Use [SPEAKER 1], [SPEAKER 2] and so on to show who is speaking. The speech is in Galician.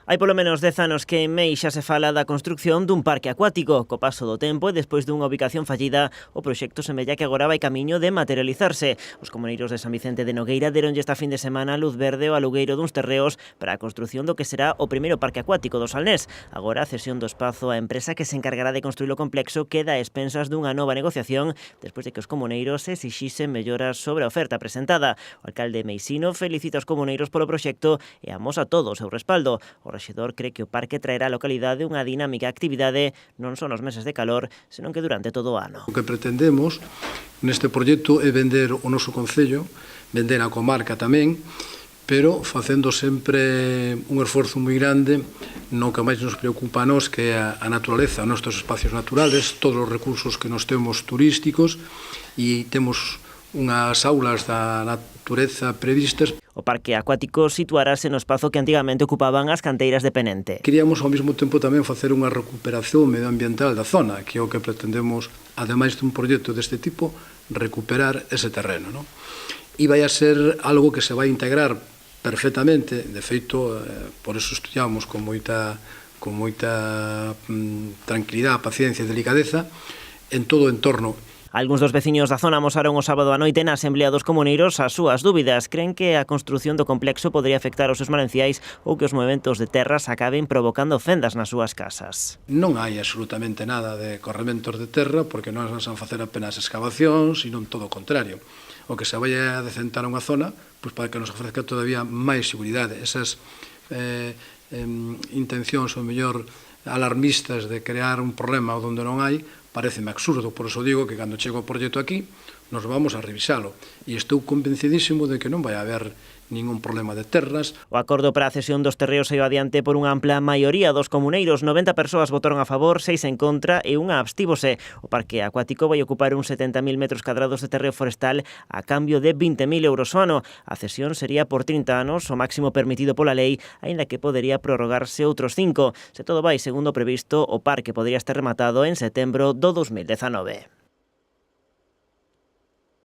[SPEAKER 1] Hai polo menos 10 anos que en Mei xa se fala da construción dun parque acuático. Co paso do tempo e despois dunha ubicación fallida, o proxecto semella que agora vai camiño de materializarse. Os comuneiros de San Vicente de Nogueira deronlle esta fin de semana luz verde ao alugueiro duns terreos para a construción do que será o primeiro parque acuático do Salnés. Agora a cesión do espazo á empresa que se encargará de construir o complexo queda a expensas dunha nova negociación despois de que os comuneiros exixisen melloras sobre a oferta presentada. O alcalde meisino felicita os comuneiros polo proxecto e amosa todo o seu respaldo. O rexedor cree que o parque traerá á localidade unha dinámica actividade non só nos meses de calor, senón que durante todo o ano.
[SPEAKER 2] O que pretendemos neste proxecto é vender o noso concello, vender a comarca tamén, pero facendo sempre un esforzo moi grande no que máis nos preocupa a nós, que é a naturaleza, os nosos espacios naturales, todos os recursos que nos temos turísticos, e temos unhas aulas da natureza previstas.
[SPEAKER 1] O parque acuático situarase no espazo que antigamente ocupaban as canteiras de Penente.
[SPEAKER 2] Queríamos ao mesmo tempo tamén facer unha recuperación medioambiental da zona, que é o que pretendemos, ademais dun proxecto deste tipo, recuperar ese terreno, non? E vai a ser algo que se vai integrar perfectamente, de feito, por eso estudiamos con moita tranquilidade, paciencia e delicadeza en todo o entorno.
[SPEAKER 1] Algúns dos veciños da zona amosaron o sábado a noite na Asamblea dos Comuneiros as súas dúbidas. Creen que a construción do complexo podría afectar aos seus mananciais ou que os movementos de terras acaben provocando fendas nas súas casas.
[SPEAKER 2] Non hai absolutamente nada de corrementos de terra porque non se van facer apenas excavacións, sino todo o contrario. O que se vai a decentar unha zona pois para que nos ofrezca todavía máis seguridade. Esas intencións, ou mellor, alarmistas de crear un problema onde non hai, pareceme absurdo, por eso digo que cando chego o proxecto aquí, nos vamos a revisalo. E estou convencidísimo de que non vai haber ningún problema de terras.
[SPEAKER 1] O acordo para a cesión dos terreos saiu adiante por unha ampla maioría dos comuneiros. 90 persoas votaron a favor, 6 en contra e unha abstívose. O parque acuático vai ocupar uns 70.000 metros cadrados de terreo forestal a cambio de 20.000 euros ao ano. A cesión sería por 30 anos, o máximo permitido pola lei, aínda que podería prorrogarse outros 5. Se todo vai segundo previsto, o parque podría estar rematado en setembro do 2019.